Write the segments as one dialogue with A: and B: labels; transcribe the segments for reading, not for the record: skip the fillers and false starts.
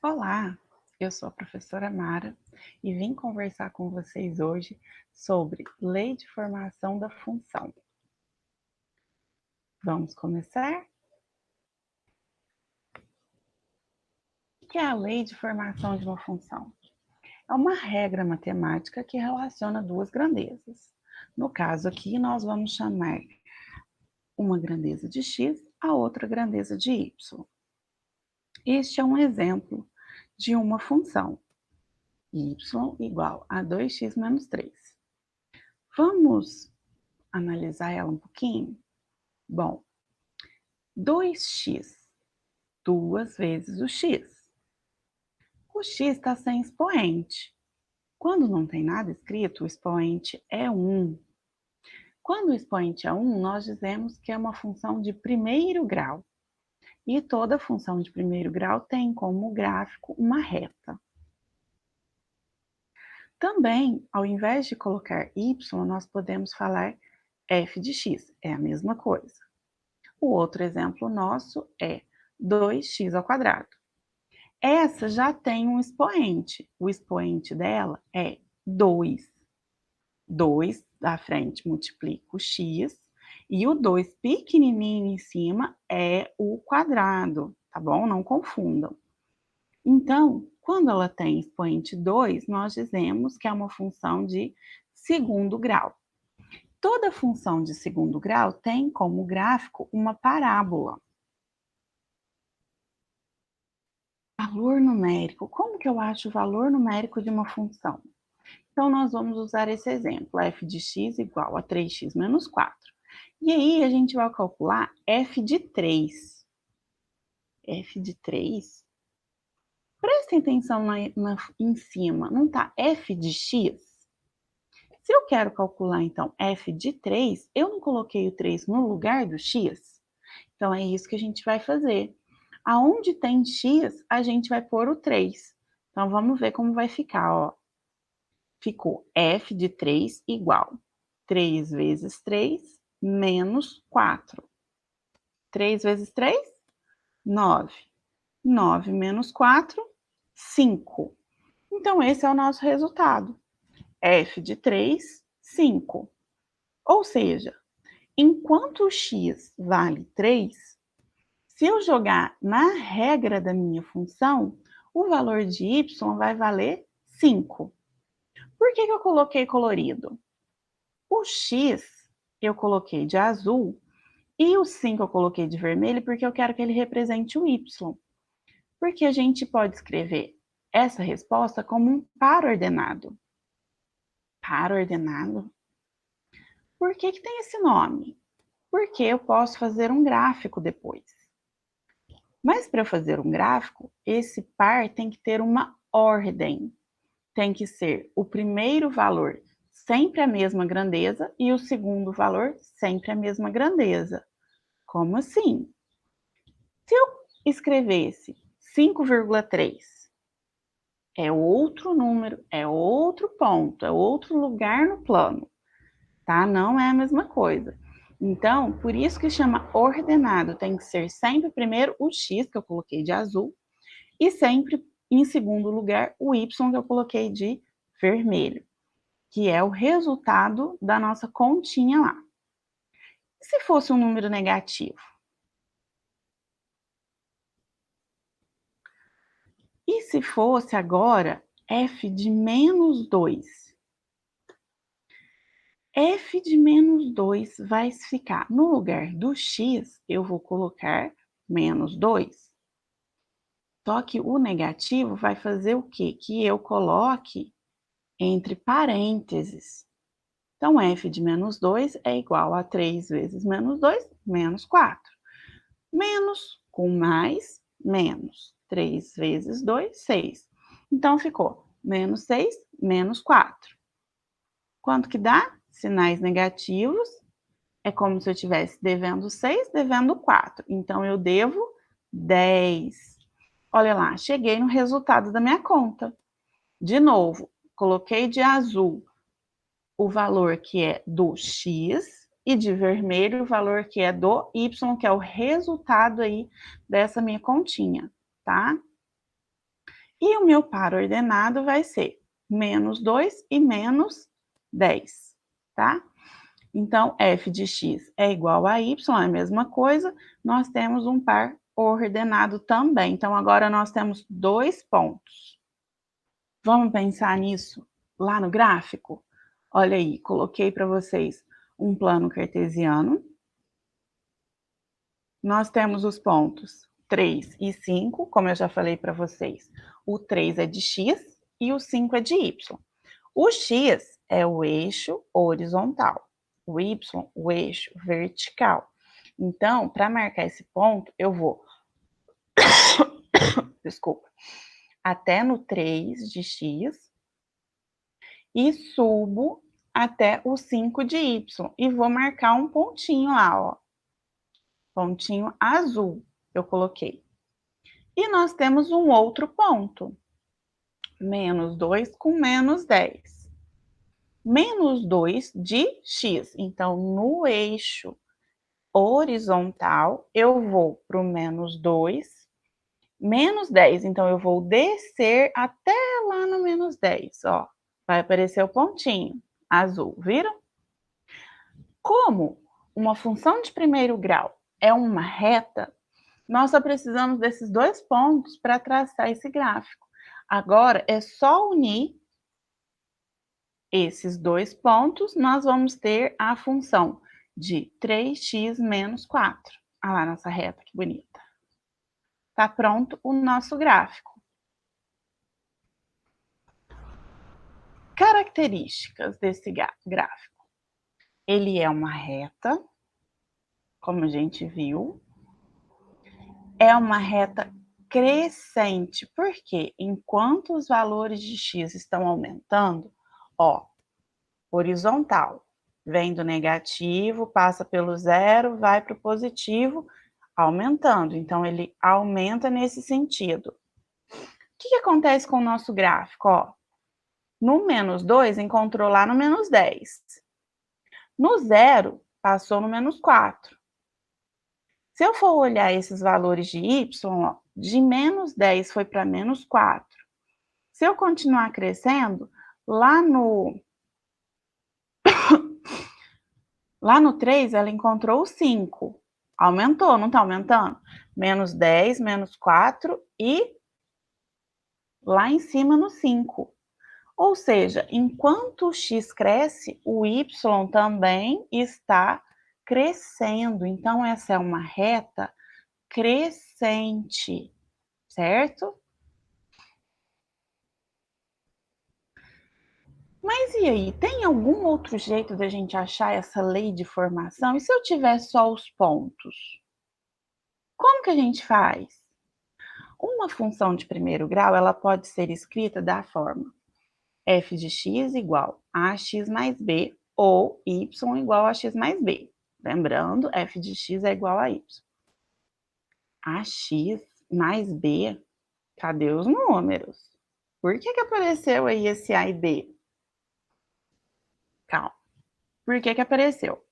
A: Olá, eu sou a professora Mara e vim conversar com vocês hoje sobre lei de formação da função. Vamos começar? O que é a lei de formação de uma função? É uma regra matemática que relaciona duas grandezas. No caso aqui, nós vamos chamar uma grandeza de x, a outra grandeza de y. Este é um exemplo de uma função, y igual a 2x menos 3. Vamos analisar ela um pouquinho? Bom, 2x, 2 vezes o x. O x está sem expoente. Quando não tem nada escrito, o expoente é 1. Quando o expoente é 1, nós dizemos que é uma função de primeiro grau. E toda função de primeiro grau tem como gráfico uma reta. Também, ao invés de colocar y, nós podemos falar f de x, é a mesma coisa. O outro exemplo nosso é 2x ao quadrado. Essa já tem um expoente. O expoente dela é 2. 2 da frente multiplica o x e o 2 pequenininho em cima é o quadrado, tá bom? Não confundam. Então, quando ela tem expoente 2, nós dizemos que é uma função de segundo grau. Toda função de segundo grau tem como gráfico uma parábola. Valor numérico. Como que eu acho o valor numérico de uma função? Então, nós vamos usar esse exemplo, f de x igual a 3x menos 4. E aí, a gente vai calcular f de 3. F de 3? Prestem atenção em cima, não está f de x? Se eu quero calcular, então, f de 3, eu não coloquei o 3 no lugar do x? Então, é isso que a gente vai fazer. Aonde tem x, a gente vai pôr o 3. Então, vamos ver como vai ficar, ó. Ficou f de 3 igual 3 vezes 3 menos 4. 3 vezes 3, 9. 9 menos 4, 5. Então, esse é o nosso resultado. f de 3, 5. Ou seja, enquanto o x vale 3, se eu jogar na regra da minha função, o valor de y vai valer 5. Por que eu coloquei colorido? O x eu coloquei de azul e o 5 eu coloquei de vermelho porque eu quero que ele represente o y. Porque a gente pode escrever essa resposta como um par ordenado. Par ordenado? Por que tem esse nome? Porque eu posso fazer um gráfico depois. Mas para fazer um gráfico, esse par tem que ter uma ordem. Tem que ser o primeiro valor sempre a mesma grandeza e o segundo valor sempre a mesma grandeza. Como assim? Se eu escrevesse 5,3, é outro número, é outro ponto, é outro lugar no plano, tá? Não é a mesma coisa. Então, por isso que chama ordenado, tem que ser sempre primeiro o x, que eu coloquei de azul, e sempre em segundo lugar o y, que eu coloquei de vermelho, que é o resultado da nossa continha lá. E se fosse um número negativo? E se fosse agora f de menos 2? F de menos 2 vai ficar no lugar do x, eu vou colocar menos 2. Só que o negativo vai fazer o quê? Que eu coloque entre parênteses. Então, f de menos 2 é igual a 3 vezes menos 2, menos 4. Menos com mais, menos. 3 vezes 2, 6. Então, ficou menos 6, menos 4. Quanto que dá? Sinais negativos. É como se eu estivesse devendo 6, devendo 4. Então, eu devo 10. Olha lá, cheguei no resultado da minha conta. De novo, coloquei de azul o valor que é do x e de vermelho o valor que é do y, que é o resultado aí dessa minha continha, tá? E o meu par ordenado vai ser menos 2 e menos 10, tá? Então, f de x é igual a y, é a mesma coisa, nós temos um par ordenado também. Então, agora nós temos 2 pontos. Vamos pensar nisso lá no gráfico? Olha aí, coloquei para vocês um plano cartesiano. Nós temos os pontos 3 e 5, como eu já falei para vocês. O 3 é de x e o 5 é de y. O x é o eixo horizontal, o y, o eixo vertical. Então, para marcar esse ponto, eu vou, desculpa, até no 3 de x e subo até o 5 de y e vou marcar um pontinho lá, ó. Pontinho azul eu coloquei. E nós temos um outro ponto, menos 2 com menos 10. Menos 2 de x. Então, no eixo horizontal, eu vou para o menos 2, menos 10. Então, eu vou descer até lá no menos 10, ó. Vai aparecer o pontinho azul, viram? Como uma função de primeiro grau é uma reta, nós só precisamos desses 2 pontos para traçar esse gráfico. Agora, é só unir esses 2 pontos, nós vamos ter a função de 3x menos 4. Olha lá nossa reta, que bonita. Tá pronto o nosso gráfico. Características desse gráfico. Ele é uma reta, como a gente viu. É uma reta crescente, porque enquanto os valores de x estão aumentando, ó, horizontal, vem do negativo, passa pelo zero, vai para o positivo, aumentando. Então, ele aumenta nesse sentido. O que acontece com o nosso gráfico? Ó, no menos 2, encontrou lá no menos 10. No zero, passou no menos 4. Se eu for olhar esses valores de y, ó, de menos 10 foi para menos 4. Se eu continuar crescendo, lá no 3, ela encontrou o 5. Aumentou, não está aumentando? Menos 10, menos 4 e lá em cima no 5. Ou seja, enquanto o x cresce, o y também está crescendo. Então, essa é uma reta crescente, certo? Mas e aí, tem algum outro jeito da gente achar essa lei de formação? E se eu tiver só os pontos? Como que a gente faz? Uma função de primeiro grau, ela pode ser escrita da forma f de x igual a x mais b ou y igual a x mais b. Lembrando, f de x é igual a y. Ax mais b, cadê os números? Por que apareceu aí esse a e b? Calma. Por que apareceu?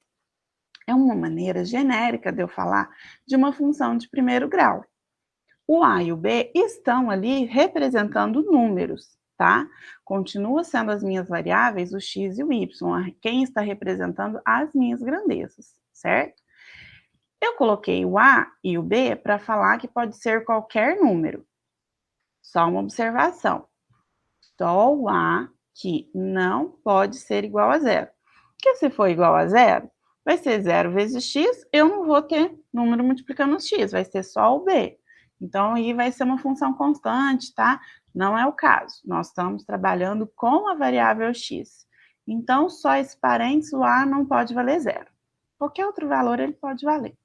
A: É uma maneira genérica de eu falar de uma função de primeiro grau. O a e o b estão ali representando números, tá? Continua sendo as minhas variáveis, o x e o y, quem está representando as minhas grandezas, certo? Eu coloquei o a e o b para falar que pode ser qualquer número. Só uma observação. Só o a que não pode ser igual a zero. Porque se for igual a zero, vai ser 0 vezes x, eu não vou ter número multiplicando x, vai ser só o b. Então, aí vai ser uma função constante, tá? Não é o caso. Nós estamos trabalhando com a variável x. Então, só esse parênteses, o a não pode valer zero. Qualquer outro valor ele pode valer.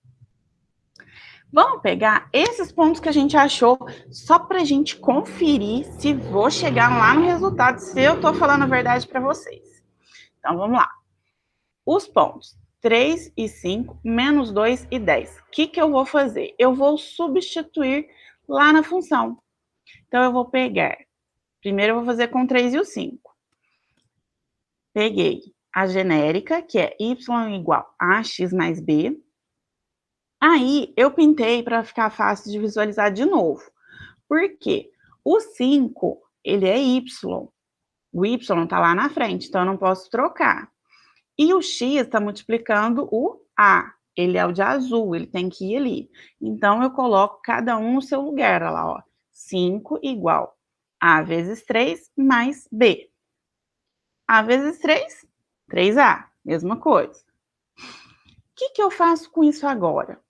A: Vamos pegar esses pontos que a gente achou, só para a gente conferir se vou chegar lá no resultado, se eu estou falando a verdade para vocês. Então, vamos lá. Os pontos 3 e 5, menos 2 e 10. O que eu vou fazer? Eu vou substituir lá na função. Então, eu vou pegar, primeiro eu vou fazer com 3 e o 5. Peguei a genérica, que é y igual a x mais b. Aí, eu pintei para ficar fácil de visualizar de novo. Por quê? O 5, ele é y. O y está lá na frente, então eu não posso trocar. E o x está multiplicando o a. Ele é o de azul, ele tem que ir ali. Então, eu coloco cada um no seu lugar, olha lá, ó. 5 igual a vezes 3 mais b. A vezes 3, 3a, mesma coisa. O que eu faço com isso agora?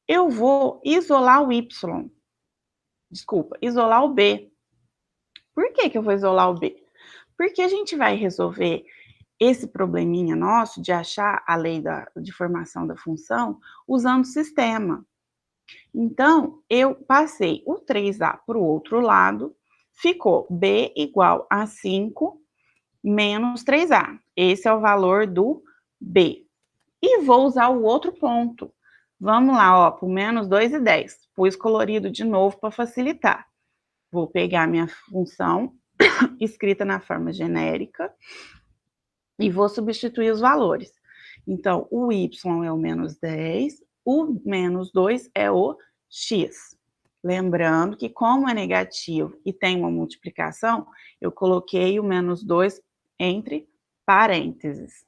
A: Eu vou isolar o y. Desculpa, isolar o b. Por que eu vou isolar o b? Porque a gente vai resolver esse probleminha nosso de achar a lei de formação da função usando o sistema. Então, eu passei o 3a para o outro lado, ficou b igual a 5 menos 3a. Esse é o valor do b. E vou usar o outro ponto. Vamos lá, ó, para o menos 2 e 10. Pus colorido de novo para facilitar. Vou pegar minha função escrita na forma genérica e vou substituir os valores. Então, o y é o menos 10, o menos 2 é o x. Lembrando que, como é negativo e tem uma multiplicação, eu coloquei o menos 2 entre parênteses.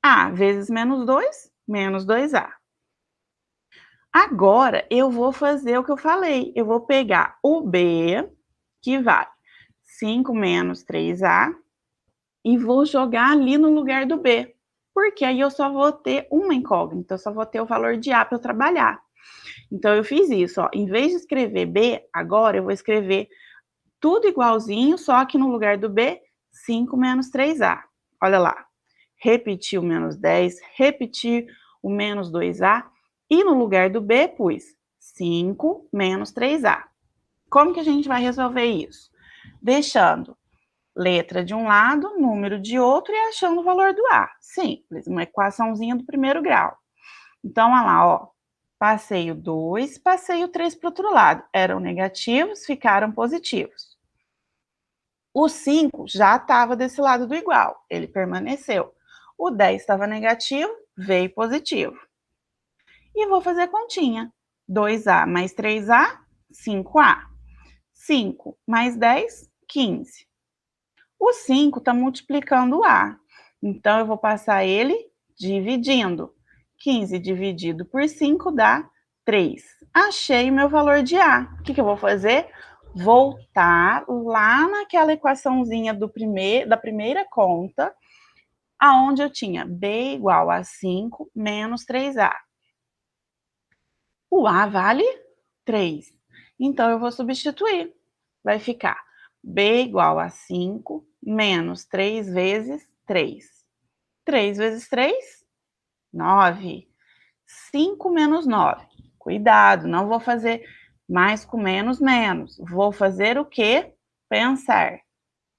A: A vezes menos 2, menos 2a. Agora, eu vou fazer o que eu falei. Eu vou pegar o b, que vale 5 menos 3a, e vou jogar ali no lugar do b. Porque aí eu só vou ter uma incógnita, eu só vou ter o valor de a para eu trabalhar. Então, eu fiz isso, ó. Em vez de escrever b, agora eu vou escrever tudo igualzinho, só que no lugar do b, 5 menos 3a. Olha lá. Repetir o menos 10, repetir o menos 2a, e no lugar do b, pus 5 menos 3a. Como que a gente vai resolver isso? Deixando letra de um lado, número de outro e achando o valor do a. Simples, uma equaçãozinha do primeiro grau. Então, olha lá, ó. Passei o 2, passei o 3 para o outro lado. Eram negativos, ficaram positivos. O 5 já estava desse lado do igual, ele permaneceu. O 10 estava negativo, veio positivo. E vou fazer continha. 2a mais 3a, 5a. 5 mais 10, 15. O 5 está multiplicando o a. Então, eu vou passar ele dividindo. 15 dividido por 5 dá 3. Achei o meu valor de a. O que eu vou fazer? Voltar lá naquela equaçãozinha da primeira conta, aonde eu tinha b igual a 5 menos 3a. O a vale 3. Então, eu vou substituir. Vai ficar b igual a 5 menos 3 vezes 3. 3 vezes 3, 9. 5 menos 9. Cuidado, não vou fazer mais com menos, menos. Vou fazer o quê? Pensar.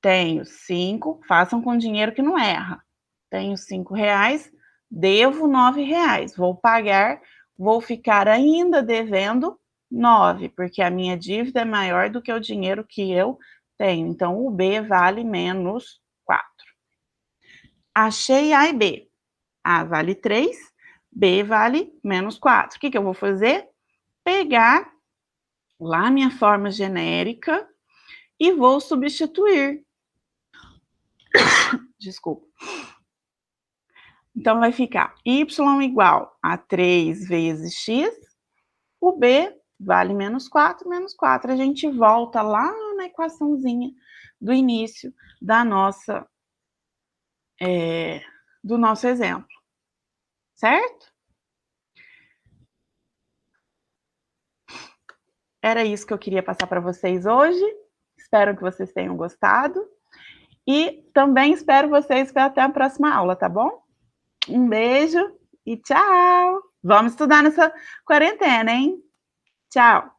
A: Tenho 5, façam com dinheiro que não erra. Tenho 5 reais, devo 9 reais. Vou pagar, vou ficar ainda devendo 9, porque a minha dívida é maior do que o dinheiro que eu tenho. Então, o B vale menos 4. Achei A e B. A vale 3, B vale menos 4. O que eu vou fazer? Pegar lá minha forma genérica e vou substituir. Desculpa. Então, vai ficar y igual a 3 vezes x, o b vale menos 4, menos 4. A gente volta lá na equaçãozinha do início da nossa, do nosso exemplo, certo? Era isso que eu queria passar para vocês hoje. Espero que vocês tenham gostado. E também espero vocês até a próxima aula, tá bom? Um beijo e tchau! Vamos estudar nessa quarentena, hein? Tchau!